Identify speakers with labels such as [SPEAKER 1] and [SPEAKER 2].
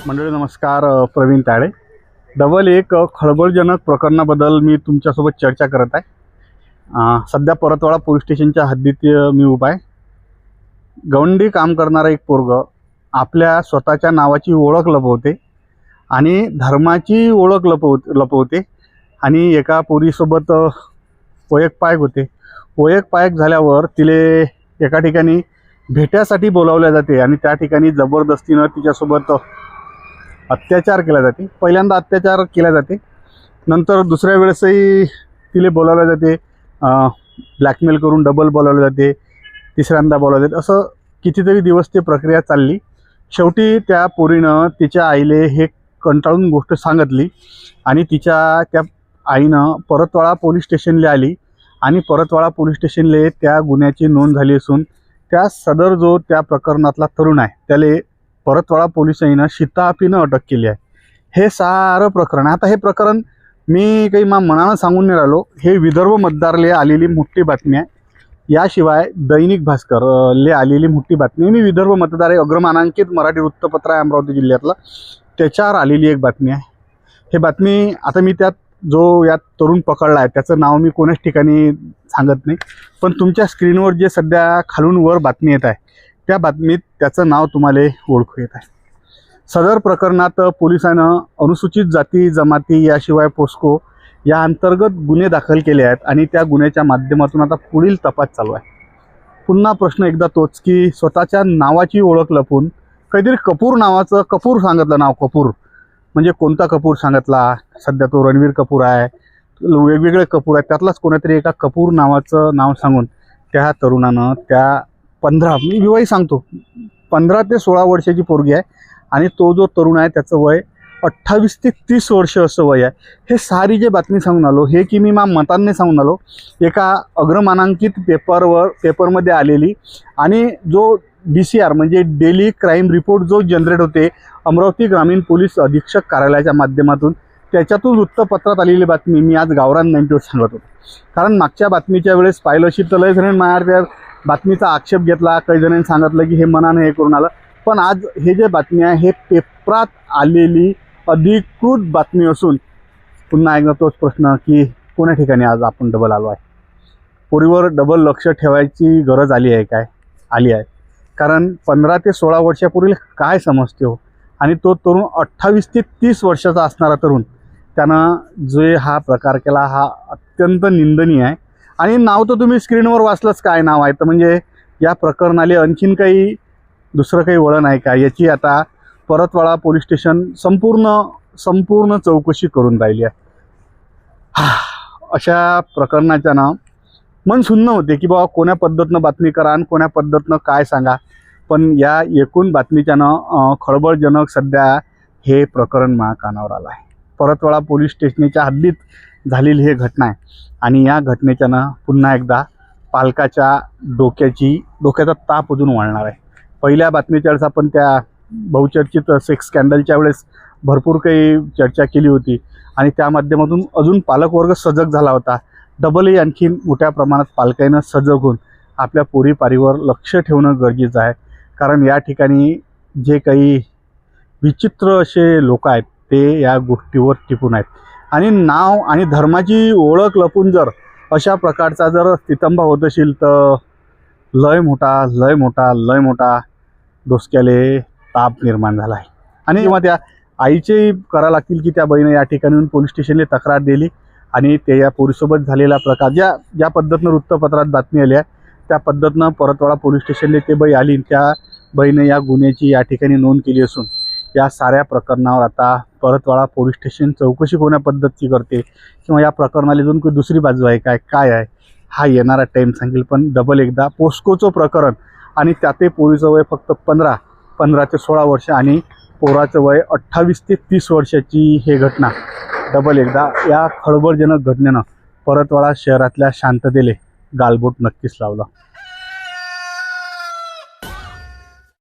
[SPEAKER 1] मंडळी नमस्कार. प्रवीण ताळे. डबल एक खळबळजनक प्रकरणाबद्दल मी तुमच्यासोबत चर्चा करत आहे. सध्या परतवाडा पोलीस स्टेशनच्या हद्दीत मी उभा आहे. गवंडी काम करणारा एक पोरग आपल्या स्वतःच्या नावाची ओळख लपवते आणि धर्माची ओळख लपवते आणि एका पोरीसोबत वैयक्तिक होते. वैयक्तिक झाल्यावर तिले एका ठिकाणी भेट्यासाठी बोलावले जाते आणि त्या ठिकाणी जबरदस्तीनं तिच्यासोबत अत्याचार केला जाते. पहिल्यांदा अत्याचार केला जाते, नंतर दुसऱ्या वेळेसही तिले बोलावले जाते, ब्लॅकमेल करून डबल बोलावले जाते, तिसऱ्यांदा बोलावले जाते. असं कितीतरी दिवस ती प्रक्रिया चालली. शेवटी त्या पोरीनं तिच्या आईले हे कंटाळून गोष्ट सांगितली आणि त्या आईनं परतवाडा पोलीस स्टेशनला आली आणि परतवाडा पोलीस स्टेशनले त्या गुन्ह्याची नोंद झाली असून त्या सदर जो त्या प्रकरणातला तरुण आहे त्याले परतवाडा पोलिसांनी शिताफीनं अटक केली आहे. हे सारं प्रकरण आता हे प्रकरण मी काही मनानं सांगून नाही राहिलो. हे विदर्भ मतदारले आलेली मोठी बातमी आहे. याशिवाय दैनिक भास्कर ले आलेली मोठी बातमी. मी विदर्भ मतदार हे अग्रमानांकित मराठी वृत्तपत्र आहे अमरावती जिल्ह्यातलं, त्याच्यावर आलेली एक बातमी आहे. हे बातमी आता मी त्यात जो यात तरुण पकडला आहे त्याचं नाव मी कोणाच ठिकाणी सांगत नाही, पण तुमच्या स्क्रीनवर जे सध्या खालून वर बातमी येत आहे त्या बातमीत त्याचं नाव तुम्हाला ओळखू येत आहे. सदर प्रकरणात पोलिसांनं अनुसूचित जाती जमाती याशिवाय पोस्को या अंतर्गत गुन्हे दाखल केले आहेत आणि त्या गुन्ह्याच्या माध्यमातून आता पुढील तपास चालू आहे. पुन्हा प्रश्न एकदा तोच की स्वतःच्या नावाची ओळख लपून काहीतरी कपूर नावाचं कपूर सांगितलं, नाव कपूर म्हणजे कोणता कपूर सांगितला, सध्या तो रणवीर कपूर आहे, वेगवेगळे कपूर आहेत, त्यातलाच कोणीतरी एका कपूर नावाचं नाव सांगून त्या तरुणानं त्या 15 मी विवाही सांगतो 15 ते 16 वर्षाची पोरगी आहे आणि तो जो तरुण आहे त्याचं वय 28 ते 30 वर्ष असं वय आहे. हे सारी जे बातमी सांगून आलो हे की मी मतांनी सांगून आलो एका अग्रमानांकित पेपरमध्ये आलेली आणि जो DCR म्हणजे डेली क्राईम रिपोर्ट जो जनरेट होते अमरावती ग्रामीण पोलीस अधीक्षक कार्यालयाच्या माध्यमातून, त्याच्यातून वृत्तपत्रात आलेली बातमी मी आज गावरान 90 सांगत होतो. कारण मागच्या बातमीच्या वेळेस पाहिलं अशी तर लय जण त्या बातमीचा आक्षेप घेतला, काही जणांनी सांगितलं की हे मनाने हे करून आलं, पण आज हे जे बातमी आहे हे पेपरात आलेली अधिकृत बातमी असून पुन्हा एकदा तोच प्रश्न की कोण्या ठिकाणी आज आपण डबल आलो आहे. पोरीवर डबल लक्ष ठेवायची गरज आली आहे काय? आली आहे. कारण 15 ते 16 वर्षापूर्वी काय समजते हो, आणि तो तरुण 28 ते 30 वर्षाचा असणारा तरुण त्यानं जे हा प्रकार केला हा अत्यंत निंदनीय आहे. आणि नाव तर तुम्ही स्क्रीनवर वाचलंच काय नाव आहे, तर म्हणजे या प्रकरणाले आणखीन काही दुसरं काही वळण आहे का याची आता परतवाडा पोलीस स्टेशन संपूर्ण चौकशी करून राहिली आहे. अशा प्रकरणाच्या ना मन सुन्न होते की बाबा कोण्या पद्धतीनं बातमी करा आणि कोण्या पद्धतीनं काय सांगा, पण या एकूण बातमीच्यानं खळबळजनक सध्या हे प्रकरण कानावर आलं आहे. परतवाडा पोलीस स्टेशनच्या हद्दीत झालेली ही घटना आहे आणि या घटनेच्यानं पुन्हा एकदा पालकाच्या डोक्याचा ताप अजून वाढणार आहे. पहिल्या बातमीच्या वेळेस आपण त्या बहुचर्चित सेक्स स्कॅन्डलच्या वेळेस भरपूर काही चर्चा केली होती आणि त्या माध्यमातून अजून पालकवर्ग सजग झाला होता. डबलही आणखी मोठ्या प्रमाणात पालकांना सजग होऊन आपल्या पोरीपारीवर लक्ष ठेवणं गरजेचं आहे. कारण या ठिकाणी जे काही विचित्र असे लोक आहेत ते या गोष्टीवर टिपून आहेत आणि नाव आणि धर्माची ओळख लपून जर अशा प्रकारचा जर स्थितंभ होत असेल तर लय मोठा डोसक्याले ताप निर्माण झाला आहे. आणि जेव्हा त्या आईचे करावं लागतील की त्या बहिणी या ठिकाणी पोलीस स्टेशनला तक्रार दिली आणि ते या पोरीसोबत झालेला प्रकार ज्या पद्धतीनं वृत्तपत्रात बातमी आली आहे त्या पद्धतीनं परतवाडा पोलीस स्टेशनला ते बाई आली, त्या बाईनं या गुन्ह्याची या ठिकाणी नोंद केली असून या साऱ्या प्रकरणावर आता परतवाडा पोलीस स्टेशन चौकशी कोण्या पद्धतीची करते किंवा या प्रकरणाला अजून काही दुसरी बाजू आहे काय आहे हा येणारा टाईम सांगेल. पण डबल एकदा पोस्कोचं प्रकरण आणि त्यातही पोरीचं वय फक्त 15 ते 16 वर्ष आणि पोराचं वय 28 ते 30 वर्षाची हे घटना डबल एकदा या खळबळजनक घटनेनं परतवाडा शहरातल्या शांततेले गालबोट नक्कीच लावलं.